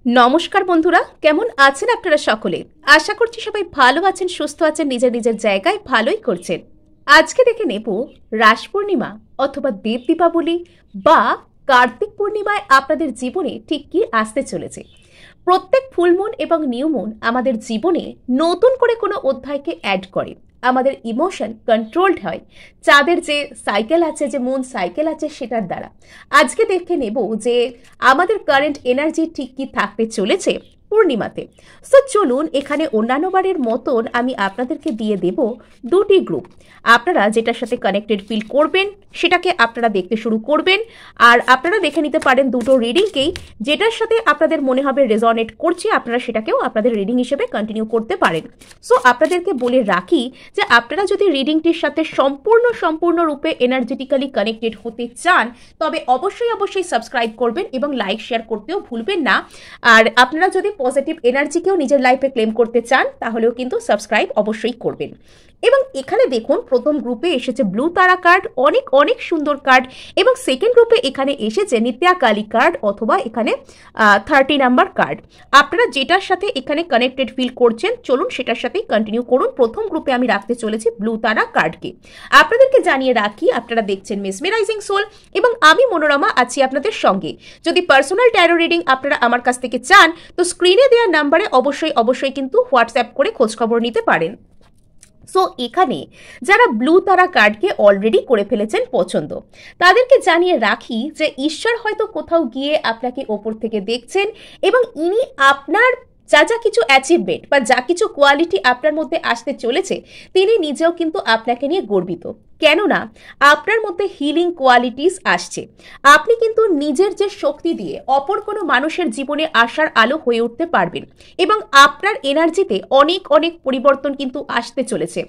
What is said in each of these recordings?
নমস্কার বন্ধুরা, কেমন আছেন আপনারা সকলে? আশা করছি সবাই ভালো আছেন, সুস্থ আছেন, নিজের নিজের জায়গায় ভালোই করছেন। আজকে দেখে নেব রাস পূর্ণিমা অথবা দেব দীপাবলি বা কার্তিক পূর্ণিমায় আপনাদের জীবনে ঠিক কি আসতে চলেছে। প্রত্যেক ফুলমুন এবং নিউমুন আমাদের জীবনে নতুন করে কোনো অধ্যায়কে অ্যাড করে, আমাদের ইমোশন কন্ট্রোলড হয় চাঁদের যে সাইকেল আছে, যে মুন সাইকেল আছে, সেটার দ্বারা। আজকে দেখে নেব যে আমাদের কারেন্ট এনার্জি ঠিক কি থাকতে চলেছে পূর্ণিমাতে। সো চলুন, এখানে অন্যান্য বারের মতন আমি আপনাদেরকে দিয়ে দেব দুটি গ্রুপ। আপনারা যেটার সাথে কানেক্টেড ফিল করবেন সেটাকে আপনারা দেখতে শুরু করবেন, আর আপনারা দেখে নিতে পারেন দুটো রিডিংকেই। যেটার সাথে আপনাদের মনে হবে রেজনেট করছে, আপনারা সেটাকেও আপনাদের রিডিং হিসেবে কন্টিনিউ করতে পারেন। সো আপনাদেরকে বলে রাখি যে আপনারা যদি রিডিংটির সাথে সম্পূর্ণরূপে এনার্জেটিক্যালি কানেক্টেড হতে চান, তবে অবশ্যই সাবস্ক্রাইব করবেন এবং লাইক শেয়ার করতেও ভুলবেন না। আর আপনারা যদি পজিটিভ এনার্জিকেও নিজের লাইফে ক্লেম করতে চান, তাহলেও কিন্তু সাবস্ক্রাইব অবশ্যই করবেন। এবং এখানে দেখুন, প্রথম গ্রুপে এসেছে ব্লু তারা কার্ড, অনেক সুন্দর কার্ড। এবং সেকেন্ড গ্রুপে এখানে এসেছে নিত্যা কালী কার্ড অথবা এখানে 30 নাম্বার কার্ড। আপনারা যেটার সাথে এখানে কানেক্টেড ফিল করছেন, চলুন সেটার সাথেই কন্টিনিউ করুন। প্রথম গ্রুপে আমি রাখতে চলেছি ব্লু তারা কার্ডকে। আপনাদেরকে জানিয়ে রাখি, আপনারা দেখছেন মেসমেরাইজিং সোল এবং আমি মনোরমা আছি আপনাদের সঙ্গে। যদি পার্সোনাল ট্যারো রিডিং আপনারা আমার কাছ থেকে চান, তো স্ক্রিনে দেওয়া নাম্বারে অবশ্যই কিন্তু হোয়াটসঅ্যাপ করে খোঁজখবর নিতে পারেন। সো এখানে যারা ব্লু তারা কার্ডকে অলরেডি করে ফেলেছেন পছন্দ, তাদেরকে জানিয়ে রাখি যে ঈশ্বর হয়তো কোথাও গিয়ে আপনাকে ওপর থেকে দেখছেন এবং ইনি আপনার যা কিছু অ্যাচিভমেন্ট বা যা কিছু কোয়ালিটি আপনার মধ্যে আসতে চলেছে, তিনি নিজেও কিন্তু আপনাকে নিয়ে গর্বিত। কেননা আপনার মধ্যে হিলিং কোয়ালিটিস আসছে। আপনি কিন্তু নিজের যে শক্তি দিয়ে অপর কোনো মানুষের জীবনে আসার আলো হয়ে উঠতে পারবেন এবং আপনার এনার্জিতে অনেক পরিবর্তন কিন্তু আসতে চলেছে।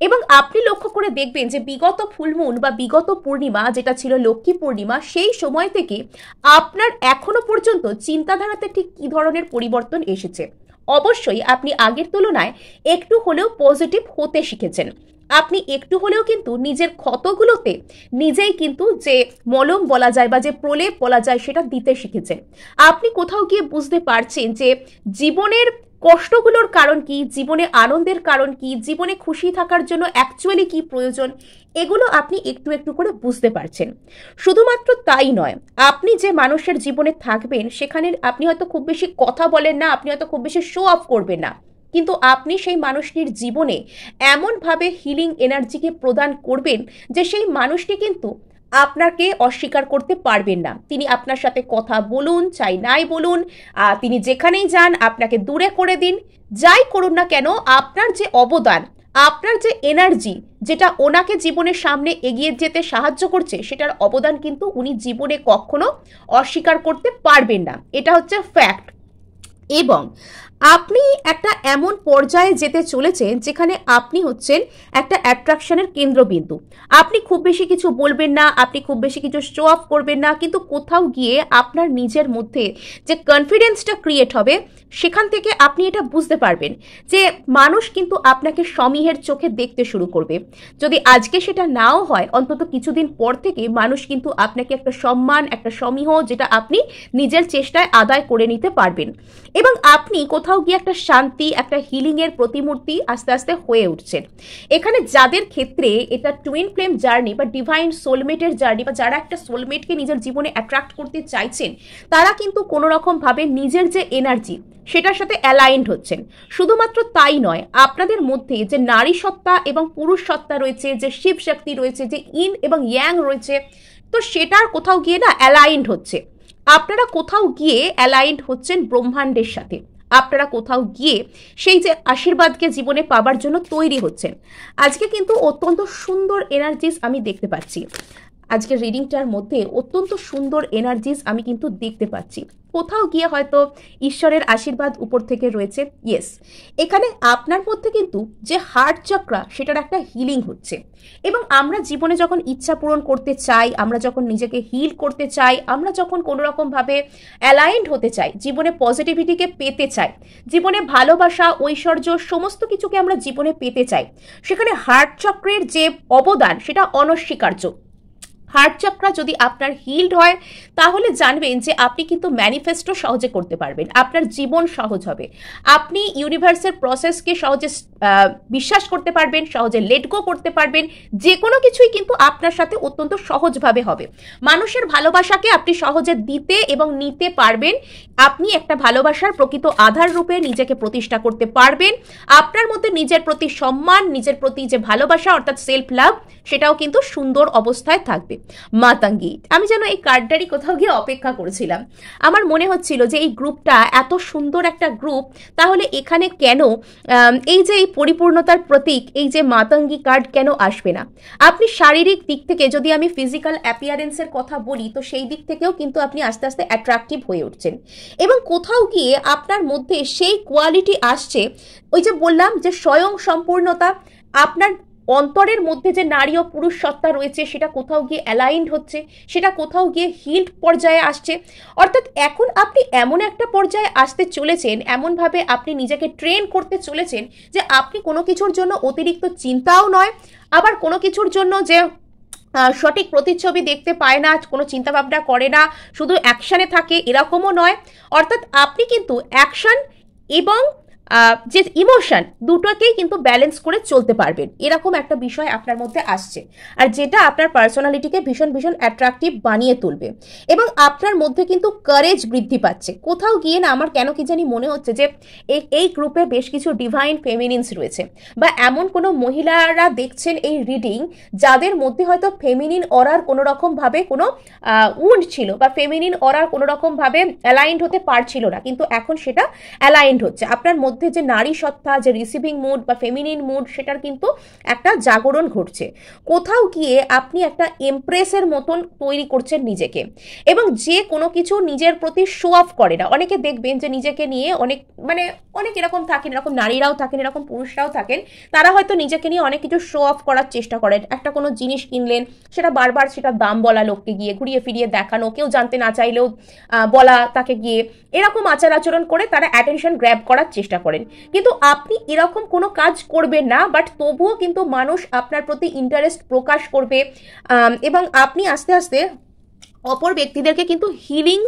এবং আপনি লক্ষ্য করে দেখবেন যে বিগত ফুলমুন বা বিগত পূর্ণিমা, যেটা ছিল লক্ষ্মী পূর্ণিমা, সেই সময় থেকে আপনার এখনো পর্যন্ত চিন্তাধারাতে ঠিক কী ধরনের পরিবর্তন এসেছে। অবশ্যই আপনি আগের তুলনায় একটু হলেও পজিটিভ হতে শিখেছেন। আপনি একটু হলেও কিন্তু নিজের ক্ষতগুলোতে নিজেই কিন্তু যে মলম বলা যায় বা যে প্রলেপ বলা যায়, সেটা দিতে শিখেছেন। আপনি কোথাও গিয়ে বুঝতে পারছেন যে জীবনের কষ্টগুলোর কারণ কি, জীবনে আনন্দের কারণ কি, জীবনে খুশি থাকার জন্য অ্যাকচুয়ালি কি প্রয়োজন, এগুলো আপনি একটু করে বুঝতে পারছেন। শুধুমাত্র তাই নয়, আপনি যে মানুষের জীবনে থাকবেন, সেখানে আপনি হয়তো খুব বেশি কথা বলেন না, আপনি হয়তো খুব বেশি শো অফ করবেন না, কিন্তু আপনি সেই মানুষটির জীবনে এমনভাবে হিলিং এনার্জিকে প্রদান করবেন যে সেই মানুষটি কিন্তু আপনাকে অস্বীকার করতে পারবেন না। তিনি আপনার সাথে কথা বলুন চাই নাই বলুন, তিনি যেখানেই যান আপনাকে দূরে করে দিন, যাই করুন না কেন, আপনার যে অবদান, আপনার যে এনার্জি, যেটা ওনাকে জীবনের সামনে এগিয়ে যেতে সাহায্য করছে, সেটার অবদান কিন্তু উনি জীবনে কখনো অস্বীকার করতে পারবেন না। এটা হচ্ছে ফ্যাক্ট। এবং আপনি একটা এমন পর্যায়ে যেতে চলেছেন যেখানে আপনি হচ্ছেন একটা অ্যাট্রাকশনের কেন্দ্রবিন্দু। আপনি খুব বেশি কিছু বলবেন না, আপনি খুব বেশি কিছু শো অফ করবেন না, কিন্তু কোথাও গিয়ে আপনার নিজের মধ্যে যে কনফিডেন্সটা ক্রিয়েট হবে, সেখান থেকে আপনি এটা বুঝতে পারবেন যে মানুষ কিন্তু আপনাকে সমীহের চোখে দেখতে শুরু করবে। যদি আজকে সেটা নাও হয়, অন্তত কিছুদিন পর থেকে মানুষ কিন্তু আপনাকে একটা সম্মান, একটা সমীহ, যেটা আপনি নিজের চেষ্টায় আদায় করে নিতে পারবেন। এবং আপনি কোথাও গিয়ে একটা শান্তি, একটা হিলিংয়ের প্রতিমূর্তি আস্তে আস্তে হয়ে উঠছেন। এখানে যাদের ক্ষেত্রে এটা টুইন ফ্লেম জার্নি বা ডিভাইন সোলমেটের জার্নি, বা যারা একটা সোলমেটকে নিজের জীবনে অ্যাট্রাক্ট করতে চাইছেন, তারা কিন্তু কোনো রকমভাবে নিজের যে এনার্জি, সেটার সাথে অ্যালাইন্ড হচ্ছেন। শুধুমাত্র তাই নয়, আপনাদের মধ্যে যে নারী সত্তা এবং পুরুষ সত্তা রয়েছে, যে শিব শক্তি রয়েছে, যে ইন এবং ইয়াং রয়েছে, তো সেটার কোথাও গিয়ে না অ্যালাইন্ড হচ্ছে। আপনারা কোথাও গিয়ে অ্যালাইন্ড হচ্ছেন ব্রহ্মাণ্ডের সাথে। আপনারা কোথাও গিয়ে সেই যে আশীর্বাদকে জীবনে পাবার জন্য তৈরি হচ্ছেন। আজকে কিন্তু অত্যন্ত সুন্দর এনার্জিস আমি দেখতে পাচ্ছি। আজকের রিডিংটার মধ্যে অত্যন্ত সুন্দর এনার্জিস আমি কিন্তু দেখতে পাচ্ছি। কোথাও গিয়ে হয়তো ঈশ্বরের আশীর্বাদ উপর থেকে রয়েছে। ইয়েস, এখানে আপনার মধ্যে কিন্তু যে হার্ট চক্রা, সেটার একটা হিলিং হচ্ছে। এবং আমরা জীবনে যখন ইচ্ছা পূরণ করতে চাই, আমরা যখন নিজেকে হিল করতে চাই, আমরা যখন কোনো রকমভাবে অ্যালাইন্ড হতে চাই, জীবনে পজিটিভিটিকে পেতে চাই, জীবনে ভালোবাসা, ঐশ্বর্য, সমস্ত কিছুকে আমরা জীবনে পেতে চাই, সেখানে হার্ট চক্রের যে অবদান, সেটা অনস্বীকার্য। হার্ট চক্রা যদি আপনার হিলড হয় তাহলে জানবেন যে আপনি কিন্তু ম্যানিফেস্টো সহজে করতে পারবেন, আপনার জীবন সহজ হবে, আপনি ইউনিভার্সের প্রসেসকে সহজে বিশ্বাস করতে পারবেন, সহজে লেট গো করতে পারবেন, যে কোনো কিছুই কিন্তু আপনার সাথে অত্যন্ত সহজভাবে হবে। মানুষের ভালোবাসাকে আপনি সহজে দিতে এবং নিতে পারবেন, আপনি একটা ভালোবাসার প্রকৃত আধার রূপে নিজেকে প্রতিষ্ঠা করতে পারবেন, আপনার মধ্যে নিজের প্রতি সম্মান, নিজের প্রতি যে ভালোবাসা অর্থাৎ সেলফ লাভ সেটাও কিন্তু সুন্দর অবস্থায় থাকবে। মাতঙ্গী, আমি যেন এই কার্ডটারই কোথাও গিয়ে অপেক্ষা করেছিলাম, আমার মনে হচ্ছিল যে এই গ্রুপটা এত সুন্দর একটা গ্রুপ, তাহলে এখানে কেন এই যে এই পরিপূর্ণতার প্রতীক এই যে মাতঙ্গী কার্ড কেন আসবে না। আপনি শারীরিক দিক থেকে যদি আমি ফিজিক্যাল অ্যাপিয়ারেন্সের কথা বলি তো সেই দিক থেকেও কিন্তু আপনি আস্তে আস্তে অ্যাট্রাকটিভ হয়ে উঠছেন এবং কোথাও গিয়ে আপনার মধ্যে সেই কোয়ালিটি আসছে, ওই যে বললাম যে স্বয়ং সম্পূর্ণতা, আপনার অন্তরের মধ্যে যে নারী ও পুরুষ সত্তা রয়েছে সেটা কোথাও গিয়ে অ্যালাইন্ড হচ্ছে, সেটা কোথাও গিয়ে হিল্ড পর্যায়ে আসছে। অর্থাৎ এখন আপনি এমন একটা পর্যায়ে আসতে চলেছেন, এমনভাবে আপনি নিজেকে ট্রেন করতে চলেছেন যে আপনি কোনো কিছুর জন্য অতিরিক্ত চিন্তাও নয়, আবার কোনো কিছুর জন্য যে সঠিক প্রতিচ্ছবি দেখতে পায় না, কোনো চিন্তাভাবনা করে না, শুধু অ্যাকশানে থাকে এরকমও নয়। অর্থাৎ আপনি কিন্তু অ্যাকশন এবং যে ইমোশন দুটোকেই কিন্তু ব্যালেন্স করে চলতে পারবেন, এরকম একটা বিষয় আপনার মধ্যে আসছে, আর যেটা আপনার পার্সোনালিটিকে ভীষণ ভীষণ অ্যাট্রাকটিভ বানিয়ে তুলবে এবং আপনার মধ্যে কিন্তু কারেজ বৃদ্ধি পাচ্ছে। কোথাও গিয়ে না আমার কেন কি জানি মনে হচ্ছে যে এই গ্রুপে বেশ কিছু ডিভাইন ফেমিনিনস রয়েছে, বা এমন কোনো মহিলারা দেখছেন এই রিডিং যাদের মধ্যে হয়তো ফেমিনিন অরার কোনো রকমভাবে কোনো উন্ড ছিল, বা ফেমিনিন অরার কোনো রকমভাবে অ্যালাইন্ড হতে পারছিল না, কিন্তু এখন সেটা অ্যালাইন্ড হচ্ছে। আপনার মধ্যে যে নারী সত্তা, যে রিসিভিং মুড বা ফেমিনিন মুড, সেটার কিন্তু একটা জাগরণ ঘটছে। কোথাও গিয়ে আপনি একটা এমপ্রেসের মতন তৈরি করছেন নিজেকে, এবং যে কোনো কিছু নিজের প্রতি শো অফ করে না। অনেকে দেখবেন যে নিজেকে নিয়ে অনেক এরকম থাকেন, এরকম নারীরাও থাকেন, এরকম পুরুষরাও থাকেন, তারা হয়তো নিজেকে নিয়ে অনেক কিছু শো অফ করার চেষ্টা করেন। একটা কোনো জিনিস কিনলেন, সেটা বারবার সেটা দাম বলা, লোককে গিয়ে ঘুরিয়ে ফিরিয়ে দেখানো, কেউ জানতে না চাইলেও বলা তাকে গিয়ে, এরকম আচার আচরণ করে তারা অ্যাটেনশন গ্র্যাব করার চেষ্টা করেন। কিন্তু আপনি এরকম কোনো কাজ করবেন না, বাট তবুও কিন্তু মানুষ আপনার প্রতি ইন্টারেস্ট প্রকাশ করবে এবং আপনি আস্তে আস্তে অপর ব্যক্তিদেরকে কিন্তু হিলিং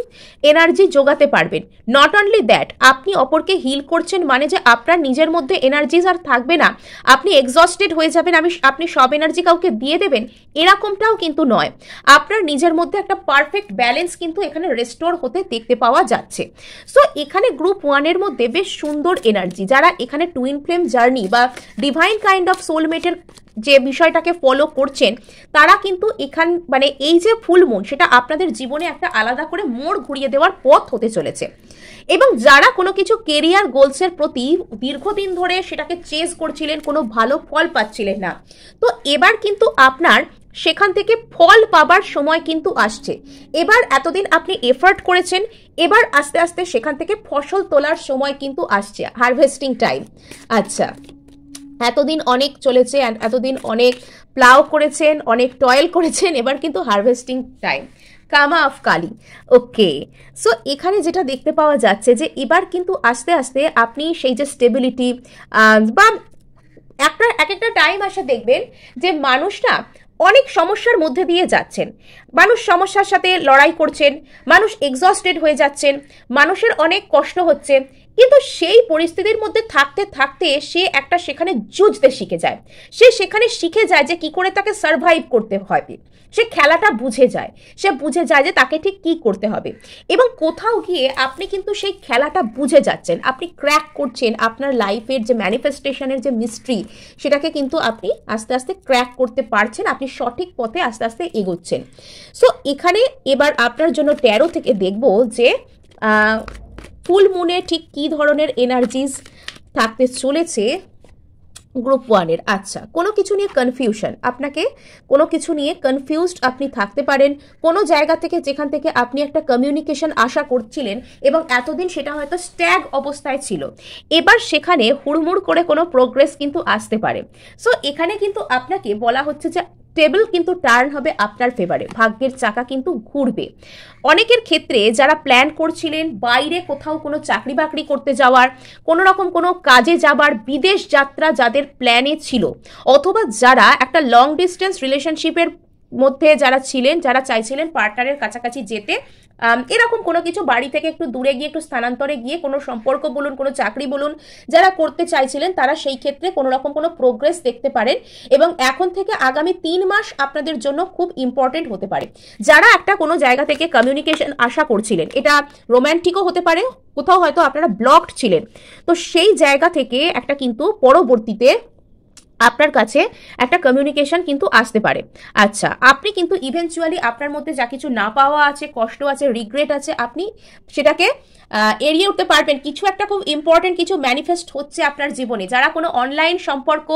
এনার্জি যোগাতে পারবেন। নট অনলি দ্যাট, আপনি অপরকে হিল করছেন মানে যে আপনার নিজের মধ্যে এনার্জিজ আর থাকবে না, আপনি এক্সস্টেড হয়ে যাবেন, আপনি সব এনার্জি কাউকে দিয়ে দেবেন, এরকমটাও কিন্তু নয়। আপনার নিজের মধ্যে একটা পারফেক্ট ব্যালেন্স কিন্তু এখানে রেস্টোর হতে দেখতে পাওয়া যাচ্ছে। সো এখানে গ্রুপ 1-এর মধ্যে বেশ সুন্দর এনার্জি, যারা এখানে টুইন ফ্লেম জার্নি বা ডিভাইন কাইন্ড অফ সোলমেটের যে বিষয়টাকে ফলো করছেন, তারা কিন্তু এই যে ফুল মুন, সেটা আপনাদের জীবনে একটা আলাদা করে মোড় ঘুরিয়ে দেওয়ার পথ হতে চলেছে। এবং যারা কোনো কিছু কেরিয়ার গোলসের প্রতি দীর্ঘদিন ধরে সেটাকে চেজ করছিলেন, কোনো ভালো ফল পাচ্ছিলেন না, তো এবার কিন্তু আপনার সেখান থেকে ফল পাবার সময় কিন্তু আসছে। এবার এতদিন আপনি এফার্ট করেছেন, এবার আস্তে আস্তে সেখান থেকে ফসল তোলার সময় কিন্তু আসছে, হারভেস্টিং টাইম। আচ্ছা, এতদিন অনেক চলেছে, এতদিন অনেক প্লাউ করেছেন, অনেক টয়েল করেছেন, এবার কিন্তু হারভেস্টিং টাইম, কামা অফ কালী। ওকে, সো এখানে যেটা দেখতে পাওয়া যাচ্ছে যে এবার কিন্তু আস্তে আস্তে আপনি সেই যে স্টেবিলিটি বা এক একটা টাইম আসে দেখবেন যে মানুষটা অনেক সমস্যার মধ্যে দিয়ে যাচ্ছেন, মানুষ সমস্যার সাথে লড়াই করছেন, মানুষ এক্সস্টেড হয়ে যাচ্ছেন, মানুষের অনেক কষ্ট হচ্ছে, কিন্তু সেই পরিস্থিতির মধ্যে থাকতে থাকতে সে একটা সেখানে যুঝতে শিখে যায়, সে সেখানে শিখে যায় যে কি করে তাকে সার্ভাইভ করতে হবে, সে খেলাটা বুঝে যায়, সে বুঝে যায় যে তাকে ঠিক কি করতে হবে। এবং কোথাও গিয়ে আপনি কিন্তু সেই খেলাটা বুঝে যাচ্ছেন, আপনি ক্র্যাক করছেন, আপনার লাইফের যে ম্যানিফেস্টেশনের যে মিস্ট্রি সেটাকে কিন্তু আপনি আস্তে আস্তে ক্র্যাক করতে পারছেন, আপনি সঠিক পথে আস্তে আস্তে এগোচ্ছেন। সো এখানে এবার আপনার জন্য 13 থেকে দেখব যে ফুল মুনে ঠিক কী ধরনের এনার্জিজ থাকতে চলেছে গ্রুপ 1-এর। আচ্ছা, কোনো কিছু নিয়ে কনফিউশন, আপনাকে কোনো কিছু নিয়ে কনফিউজড আপনি থাকতে পারেন, কোনো জায়গা থেকে যেখান থেকে আপনি একটা কমিউনিকেশন আশা করছিলেন এবং এতদিন সেটা হয়তো স্ট্যাগ অবস্থায় ছিল, এবার সেখানে হুড়মুড় করে কোনো প্রোগ্রেস কিন্তু আসতে পারে। সো এখানে কিন্তু আপনাকে বলা হচ্ছে যে টেবিল কিন্তু টার্ন হবে আপনার ফেভারে, ভাগ্যের চাকা কিন্তু ঘুরবে। অনেকের ক্ষেত্রে যারা প্ল্যান করছিলেন বাইরে কোথাও কোনো চাকরি বাকরি করতে যাওয়ার, কোনো রকম কোনো কাজে যাবার, বিদেশ যাত্রা যাদের প্ল্যানে ছিল, অথবা যারা একটা লং ডিস্টেন্স রিলেশনশিপের মধ্যে যারা ছিলেন, যারা চাইছিলেন পার্টনারের কাছাকাছি যেতে, এরকম কোনো কিছু বাড়ি থেকে একটু দূরে গিয়ে একটু স্থানান্তরে গিয়ে কোনো সম্পর্ক বলুন, কোনো চাকরি বলুন, যারা করতে চাইছিলেন তারা সেই ক্ষেত্রে কোনো রকম কোনো প্রোগ্রেস দেখতে পারেন। এবং এখন থেকে আগামী 3 মাস আপনাদের জন্য খুব ইম্পর্টেন্ট হতে পারে। যারা একটা কোনো জায়গা থেকে কমিউনিকেশন আশা করছিলেন, এটা রোম্যান্টিকও হতে পারে, কোথাও হয়তো আপনারা ব্লকড ছিলেন, তো সেই জায়গা থেকে একটা কিন্তু পরবর্তীতে আপনার কাছে একটা কমিউনিকেশন কিন্তু আসতে পারে। আচ্ছা, আপনি কিন্তু ইভেনচুয়ালি আপনার মধ্যে যা কিছু না পাওয়া আছে, কষ্ট আছে, রিগ্রেট আছে, আপনি সেটাকে এড়িয়ে উঠতে পারবেন। কিছু একটা খুব ইম্পর্টেন্ট কিছু ম্যানিফেস্ট হচ্ছে আপনার জীবনে। যারা কোনো অনলাইন সম্পর্ক,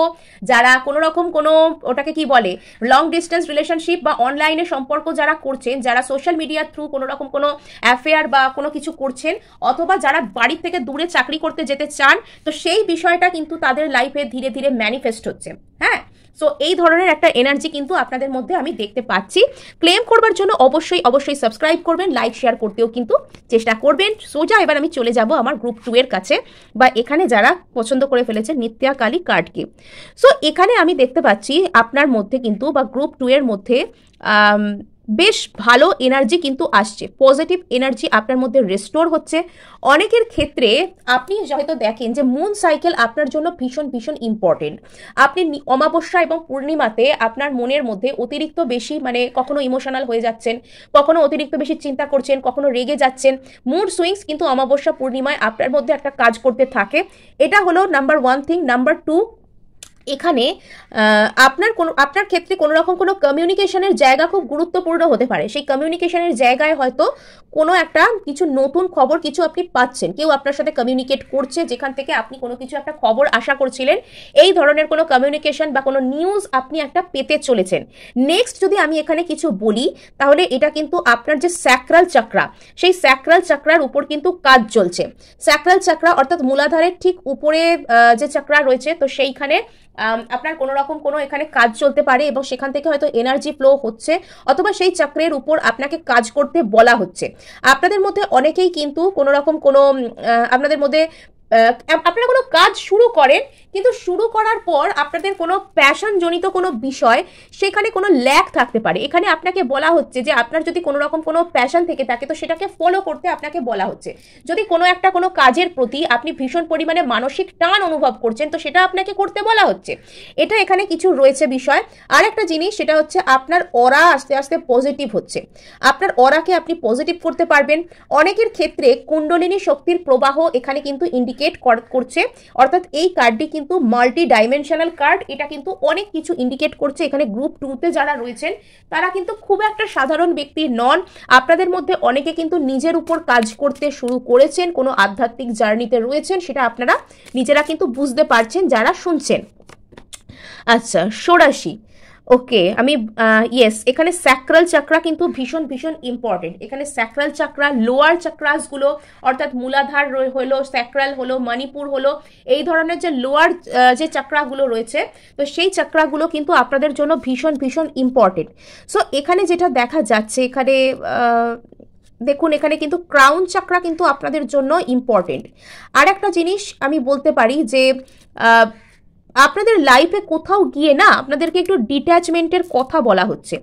যারা কোনো রকম কোনো ওটাকে কি বলে লং ডিস্টেন্স রিলেশনশিপ বা অনলাইনে সম্পর্ক যারা করছেন, যারা সোশ্যাল মিডিয়ার থ্রু কোনো রকম কোনো অ্যাফেয়ার বা কোনো কিছু করছেন, অথবা যারা বাড়ির থেকে দূরে চাকরি করতে যেতে চান, তো সেই বিষয়টা কিন্তু তাদের লাইফে ধীরে ধীরে ম্যানিফেস্ট হচ্ছে। হ্যাঁ, সো এই ধরনের একটা এনার্জি কিন্তু আপনাদের মধ্যে আমি দেখতে পাচ্ছি। ক্লেম করবার জন্য অবশ্যই অবশ্যই সাবস্ক্রাইব করবেন, লাইক শেয়ার করতেও কিন্তু চেষ্টা করবেন। সোজা এবার আমি চলে যাব আমার গ্রুপ 2 এর কাছে, বা এখানে যারা পছন্দ করে ফেলেছে নিত্যা কালী কার্ডকে। সো এখানে আমি দেখতে পাচ্ছি আপনার মধ্যে কিন্তু, বা গ্রুপ 2 এর মধ্যে বেশ ভালো এনার্জি কিন্তু আসছে, পজিটিভ এনার্জি আপনার মধ্যে রেস্টোর হচ্ছে। অনেকের ক্ষেত্রে আপনি হয়তো দেখেন যে মুন সাইকেল আপনার জন্য ভীষণ ভীষণ ইম্পর্টেন্ট। আপনি অমাবস্যা এবং পূর্ণিমাতে আপনার মনের মধ্যে অতিরিক্ত বেশি মানে কখনো ইমোশনাল হয়ে যাচ্ছেন, কখনো অতিরিক্ত বেশি চিন্তা করছেন, কখনো রেগে যাচ্ছেন। মুড সুইংস কিন্তু অমাবস্যা পূর্ণিমায় আপনার মধ্যে একটা কাজ করতে থাকে। এটা হলো নাম্বার 1 থিং। নাম্বার 2, এখানে আপনার ক্ষেত্রে কোনো রকম কোনো কমিউনিকেশনের জায়গা খুব গুরুত্বপূর্ণ হতে পারে। সেই কমিউনিকেশনের জায়গায় হয়তো কোনো একটা কিছু নতুন খবর কিছু আপনি পাচ্ছেন, কেউ আপনার সাথে কমিউনিকেট করছে যেখান থেকে আপনি কোনো কিছু একটা খবর আশা করছিলেন, এই ধরনের কোনো কমিউনিকেশন বা কোনো নিউজ আপনি একটা পেতে চলেছেন। নেক্সট যদি আমি এখানে কিছু বলি, তাহলে এটা কিন্তু আপনার যে স্যাক্রাল চাকরা, সেই স্যাক্রাল চাকরার উপর কিন্তু কাজ চলছে। স্যাক্রাল চাকরা অর্থাৎ মূলাধারের ঠিক উপরে যে চাকরা রয়েছে, তো সেইখানে আপনার কোনো রকম কোনো এখানে কাজ চলতে পারে এবং সেখান থেকে হয়তো এনার্জি ফ্লো হচ্ছে, অথবা সেই চক্রের উপর আপনাকে কাজ করতে বলা হচ্ছে। আপনাদের মধ্যে অনেকেই কিন্তু কোনো রকম কোনো আপনাদের মধ্যে আপনারা কোনো কাজ শুরু করেন, কিন্তু শুরু করার পর আপনাদের কোনো প্যাশন জনিত কোনো বিষয় সেখানে কোনো ল্যাক থাকতে পারে। এখানে আপনাকে বলা হচ্ছে যে আপনার যদি কোনো রকম কোনো প্যাশন থেকে থাকে, তো সেটাকে ফলো করতে আপনাকে বলা হচ্ছে। যদি কোনো একটা কোনো কাজের প্রতি আপনি ভীষণ পরিমাণে মানসিক টান অনুভব করছেন, তো সেটা আপনাকে করতে বলা হচ্ছে। এটা এখানে কিছু রয়েছে বিষয়। আর একটা জিনিস, সেটা হচ্ছে আপনার অরা আস্তে আস্তে পজিটিভ হচ্ছে। আপনার অরাকে আপনি পজিটিভ করতে পারবেন। অনেকের ক্ষেত্রে কুণ্ডলিনী শক্তির প্রবাহ এখানে কিন্তু ইন্ডিকেট করছে, অর্থাৎ এই কার্ডটি কিন্তু মাল্টি ডাইমেনশনাল কার্ড। এটা কিন্তু অনেক কিছু ইন্ডিকেট করছে। এখানে গ্রুপ 2-তে যারা রয়েছেন তারা কিন্তু খুব একটা সাধারণ ব্যক্তি নন। আপনাদের মধ্যে অনেকে কিন্তু নিজের উপর কাজ করতে শুরু করেছেন, কোনো আধ্যাত্মিক জার্নিতে রয়েছেন, সেটা আপনারা নিজেরা কিন্তু বুঝতে পারছেন যারা শুনছেন। আচ্ছা, ষোড়শী। ওকে, আমি ইয়েস, এখানে স্যাক্রাল চাকরা কিন্তু ভীষণ ভীষণ ইম্পর্টেন্ট। এখানে স্যাক্রাল চাকরা, লোয়ার চাকরাসগুলো অর্থাৎ মূলাধার হলো, স্যাক্রাল হলো, মণিপুর হলো, এই ধরনের যে লোয়ার যে চাকরাগুলো রয়েছে, তো সেই চাকরাগুলো কিন্তু আপনাদের জন্য ভীষণ ভীষণ ইম্পর্টেন্ট। সো এখানে যেটা দেখা যাচ্ছে, এখানে দেখুন, এখানে কিন্তু ক্রাউন চাকরা কিন্তু আপনাদের জন্য ইম্পর্টেন্ট। আর একটা জিনিস আমি বলতে পারি যে আপনাদের লাইফে কোথাও গিয়ে না আপনাদেরকে একটু ডিট্যাচমেন্টের কথা বলা হচ্ছে,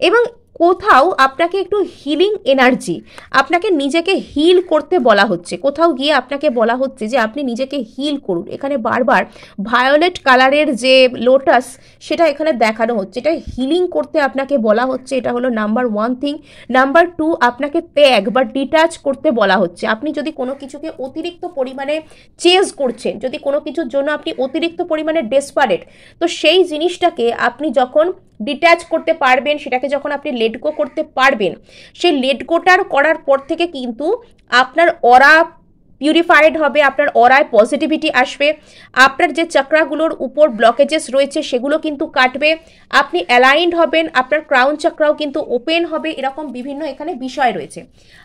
এবং কোথাও আপনাকে একটু হিলিং এনার্জি, আপনাকে নিজেকে হিল করতে বলা হচ্ছে। কোথাও গিয়ে আপনাকে বলা হচ্ছে যে আপনি নিজেকে হিল করুন। এখানে বারবার ভায়োলেট কালারের যে লোটাস, সেটা এখানে দেখানো হচ্ছে। এটা হিলিং করতে আপনাকে বলা হচ্ছে। এটা হলো নাম্বার 1 থিং। নাম্বার 2, আপনাকে ত্যাগ বা ডিটাচ করতে বলা হচ্ছে। আপনি যদি কোনো কিছুকে অতিরিক্ত পরিমাণে চেজ করছেন, যদি কোনো কিছুর জন্য আপনি অতিরিক্ত পরিমাণে ডেসপারেট, তো সেই জিনিসটাকে আপনি যখন ডিট্যাচ করতে পারবেন, সেটাকে যখন আপনি লেট গো করতে পারবেন, সেই লেট গোটার করার পর থেকে কিন্তু আপনার অরা পিউরিফাইড হবে, আপনার অরায় পজিটিভিটি আসবে, আপনার যে চক্রাগুলোর উপর ব্লকেজেস রয়েছে সেগুলো কিন্তু কাটবে, আপনি অ্যালাইন্ড হবেন, আপনার ক্রাউন চক্রাও কিন্তু ওপেন হবে। এরকম বিভিন্ন এখানে বিষয় রয়েছে।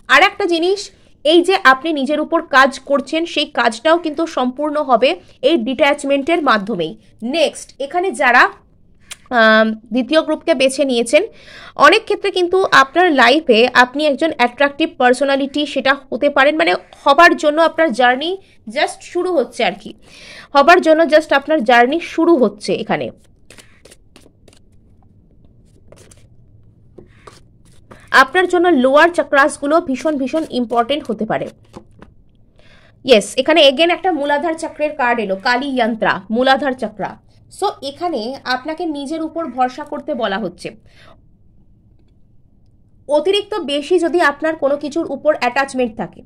আর একটা জিনিস, এই যে আপনি নিজের উপর কাজ করছেন, সেই কাজটাও কিন্তু সম্পূর্ণ হবে এই ডিট্যাচমেন্টের মাধ্যমেই। নেক্সট, এখানে যারা দ্বিতীয় গ্রুপকে বেছে নিয়েছেন, অনেক ক্ষেত্রে কিন্তু আপনার লাইফে আপনি একজন অ্যাট্রাকটিভ পার্সোনালিটি সেটা হতে পারেন, মানে হবার জন্য আপনার জার্নি জাস্ট শুরু হচ্ছে আর কি, হবার জন্য জাস্ট আপনার জার্নি শুরু হচ্ছে এখানে। আপনার জন্য লোয়ার চক্রাসগুলো ভীষণ ভীষণ ইম্পর্টেন্ট হতে পারে। ইয়েস, এখানে এগেন একটা মূলাধার চক্রের কার্ড এলো, কালী যন্ত্রা, মূলাধার চক্রা। সো এখানে আপনাকে নিজের উপর ভরসা করতে বলা হচ্ছে। অতিরিক্ত বেশি যদি আপনার কোনো কিছুর উপর অ্যাটাচমেন্ট থাকে,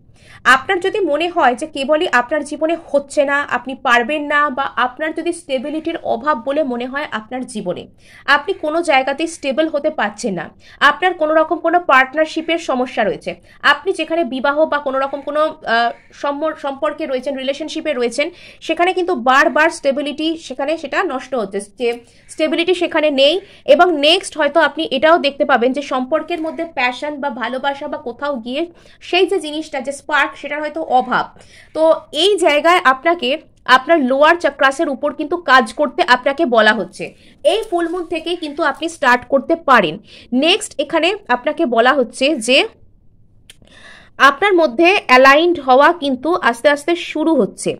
আপনার যদি মনে হয় যে কেবলই আপনার জীবনে হচ্ছে না, আপনি পারবেন না, বা আপনার যদি স্টেবিলিটির অভাব বলে মনে হয় আপনার জীবনে, আপনি কোনো জায়গাতে স্টেবল হতে পারছেন না, আপনার কোনো রকম কোনো পার্টনারশিপের সমস্যা রয়েছে, আপনি যেখানে বিবাহ বা কোনো রকম কোনো সম্পর্কে রয়েছেন, রিলেশনশিপে রয়েছেন, সেখানে কিন্তু বারবার স্টেবিলিটি সেখানে সেটা নষ্ট হচ্ছে, স্টেবিলিটি সেখানে নেই। এবং নেক্সট হয়তো আপনি এটাও দেখতে পাবেন যে সম্পর্কের মধ্যে প্যাশন বা ভালোবাসা বা কোথাও গিয়ে সেই যে জিনিসটা, যে স্পার্ক, সেটার হয়তো অভাব। তো এই জায়গায় আপনাকে আপনার লোয়ার চক্রাসের উপর কিন্তু কাজ করতে আপনাকে বলা হচ্ছে। এই ফুল মুন থেকেই কিন্তু আপনি স্টার্ট করতে পারেন। নেক্সট এখানে আপনাকে বলা হচ্ছে যে আপনার মধ্যে অ্যালাইনড হওয়া কিন্তু আস্তে আস্তে শুরু হচ্ছে।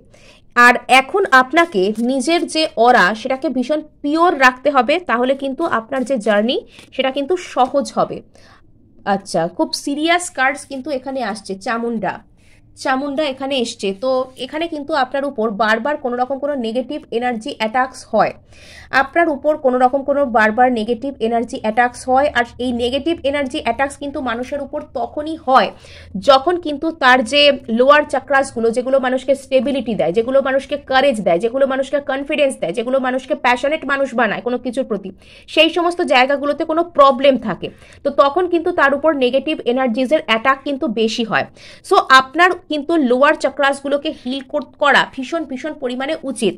আর এখন আপনাকে নিজের যে অরা সেটাকে ভীষণ পিওর রাখতে হবে, তাহলে কিন্তু আপনার যে জার্নি সেটা কিন্তু সহজ হবে। আচ্ছা, খুব সিরিয়াস কার্ডস কিন্তু এখানে আসছে, চামুন্ডা, চামুন্ডা এখানে এসছে। তো এখানে কিন্তু আপনার উপর বারবার কোনো রকম কোনো নেগেটিভ এনার্জি অ্যাটাকস হয়, আপনার উপর কোনো রকম কোনো বারবার নেগেটিভ এনার্জি অ্যাটাকস হয়। আর এই নেগেটিভ এনার্জি অ্যাটাকস কিন্তু মানুষের উপর তখনই হয় যখন কিন্তু তার যে লোয়ার চাক্রাসগুলো, যেগুলো মানুষকে স্টেবিলিটি দেয়, যেগুলো মানুষকে কারেজ দেয়, যেগুলো মানুষকে কনফিডেন্স দেয়, যেগুলো মানুষকে প্যাশনেট মানুষ বানায় কোনো কিছুর প্রতি, সেই সমস্ত জায়গাগুলোতে কোনো প্রবলেম থাকে, তো তখন কিন্তু তার উপর নেগেটিভ এনার্জিজের অ্যাটাক কিন্তু বেশি হয়। সো আপনার কিন্তু লোয়ার চক্রাসগুলোকে হিল করা ভীষণ ভীষণ পরিমাণে উচিত।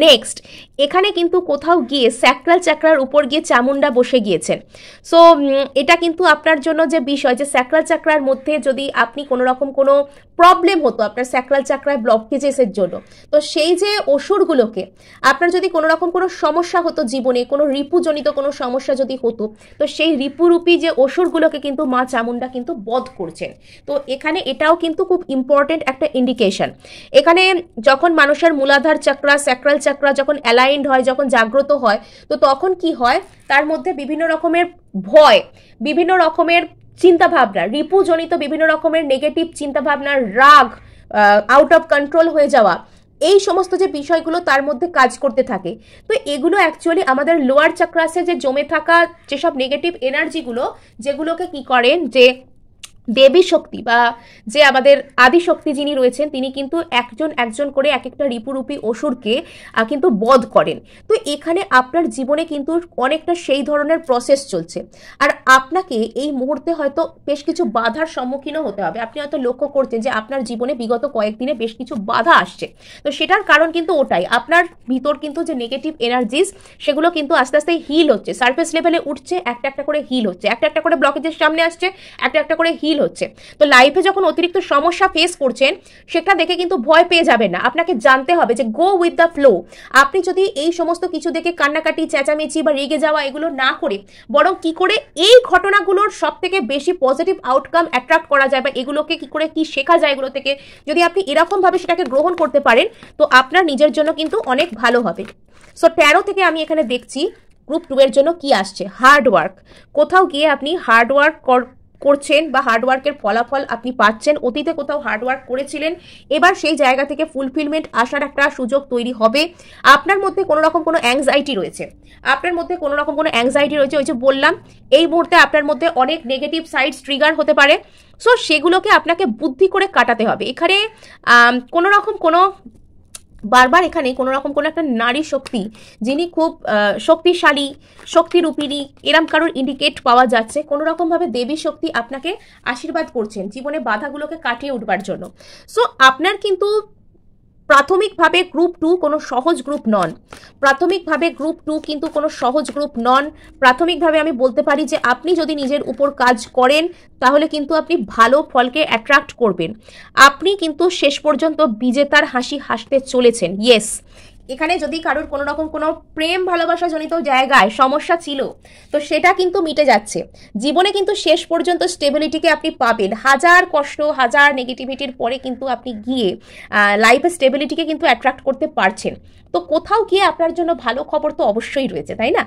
নেক্সট এখানে কিন্তু কোথাও গিয়ে স্যাক্রাল চাক্রার উপর গিয়ে চামুন্ডা বসে গিয়েছেন। সো এটা কিন্তু আপনার জন্য যে বিষয়, যে স্যাক্রাল চাক্রার মধ্যে যদি আপনি কোনো রকম কোনো প্রবলেম হতো আপনার স্যাক্রাল চাক্রায় ব্লকেজেসের জন্য, তো সেই যে অসুরগুলোকে, আপনার যদি কোনো রকম কোনো সমস্যা হতো জীবনে, কোনো রিপুজনিত কোনো সমস্যা যদি হতো, তো সেই রিপুরূপী যে অসুরগুলোকে কিন্তু মা চামুন্ডা কিন্তু বধ করছেন। তো এখানে এটাও কিন্তু খুব ইম্পর্টেন্ট একটা ইন্ডিকেশন। এখানে যখন মানুষের মূলাধার চক্রা, স্যাক্রাল চক্রা যখন অ্যালাইন্ড হয়, যখন জাগ্রত হয়, তো তখন কি হয়, তার মধ্যে বিভিন্ন রকমের ভয়, বিভিন্ন রকমের চিন্তাভাবনা, রিপুজনিত বিভিন্ন রকমের নেগেটিভ চিন্তাভাবনার, রাগ, আউট অফ কন্ট্রোল হয়ে যাওয়া, এই সমস্ত যে বিষয়গুলো তার মধ্যে কাজ করতে থাকে। তো এগুলো অ্যাকচুয়ালি আমাদের লোয়ার চক্রাসে যে জমে থাকা যেসব নেগেটিভ এনার্জিগুলো, যেগুলোকে কি করেন, যে দেবী শক্তি বা যে আমাদের আদিশক্তি যিনি রয়েছেন, তিনি কিন্তু একজন একজন করে এক একটা রিপুরূপী অসুরকে কিন্তু বধ করেন। তো এখানে আপনার জীবনে কিন্তু অনেকটা সেই ধরনের প্রসেস চলছে। আর আপনাকে এই মুহূর্তে হয়তো বেশ কিছু বাধার সম্মুখীনও হতে হবে। আপনি হয়তো লক্ষ্য করছেন যে আপনার জীবনে বিগত কয়েকদিনে বেশ কিছু বাধা আসছে। তো সেটার কারণ কিন্তু ওটাই, আপনার ভিতর কিন্তু যে নেগেটিভ এনার্জিস, সেগুলো কিন্তু আস্তে আস্তে হিল হচ্ছে, সারফেস লেভেলে উঠছে, একটা একটা করে হিল হচ্ছে, একটা একটা করে ব্লকেজের সামনে আসছে, একটা একটা করে হিল হচ্ছে। তো লাইফে যখন অতিরিক্ত সমস্যা ফেস করছেন, সেটা দেখে কিন্তু ভয় পেয়ে যাবেন না। আপনাকে জানতে হবে যে গো উইথ দ্য ফ্লো। আপনি যদি এই সমস্ত কিছু দেখে কান্নাকাটি, চেঁচামেচি বা রেগে যাওয়া এগুলো না করে, বরং কি করে এই ঘটনাগুলোর সব থেকে বেশি পজিটিভ আউটকাম অ্যাট্রাক্ট করা যায়, বা এগুলোকে কি করে কি শেখা যায় এগুলো থেকে, যদি আপনি এরকম ভাবে সেটাকে গ্রহণ করতে পারেন, তো আপনার নিজের জন্য কিন্তু অনেক ভালো হবে। সো 13 থেকে আমি এখানে দেখছি গ্রুপ 2 এর জন্য কি আসছে, হার্ড ওয়ার্ক। কোথাও গিয়ে আপনি হার্ড ওয়ার্ক করছেন বা হার্ডওয়ার্কের ফলাফল আপনি পাচ্ছেন। অতীতে কোথাও হার্ডওয়ার্ক করেছিলেন, এবার সেই জায়গা থেকে ফুলফিলমেন্ট আসার একটা সুযোগ তৈরি হবে। আপনার মধ্যে কোনো রকম কোনো অ্যাংজাইটি রয়েছে, আপনার মধ্যে কোনো রকম কোনো অ্যাংজাইটি রয়েছে, ওই যে বললাম এই মুহূর্তে আপনার মধ্যে অনেক নেগেটিভ সাইডস ট্রিগার হতে পারে। সো সেগুলোকে আপনাকে বুদ্ধি করে কাটাতে হবে। এখানে কোনো রকম কোনো বারবার এখানে কোনো রকম কোনো একটা নারী শক্তি, যিনি খুব শক্তিশালী, শক্তিরূপিণী, এরম কারোর ইন্ডিকেট পাওয়া যাচ্ছে। কোনো রকমভাবে দেবী শক্তি আপনাকে আশীর্বাদ করছেন জীবনে বাধাগুলোকে কাটিয়ে উঠবার জন্য। সো আপনার কিন্তু প্রাথমিকভাবে গ্রুপ 2 কোনো সহজ গ্রুপ নন, প্রাথমিকভাবে গ্রুপ 2 কিন্তু কোনো সহজ গ্রুপ নন। প্রাথমিকভাবে আমি বলতে পারি যে আপনি যদি নিজের উপর কাজ করেন, তাহলে কিন্তু আপনি ভালো ফলকে অ্যাট্রাক্ট করবেন। আপনি কিন্তু শেষ পর্যন্ত বিজেতার হাসি হাসতে চলেছেন। ইয়েস, এখানে যদি কারোর কোনো রকম কোনো প্রেম ভালোবাসা জনিত জায়গায় সমস্যা ছিল, তো সেটা কিন্তু মিটে যাচ্ছে। জীবনে কিন্তু শেষ পর্যন্ত স্টেবিলিটিকে আপনি পাবেন। হাজার কষ্ট, হাজার নেগেটিভিটির পরে কিন্তু আপনি গিয়ে লাইফে স্টেবিলিটিকে কিন্তু অ্যাট্রাক্ট করতে পারছেন। তো কোথাও গিয়ে আপনার জন্য ভালো খবর তো অবশ্যই রয়েছে, তাই না?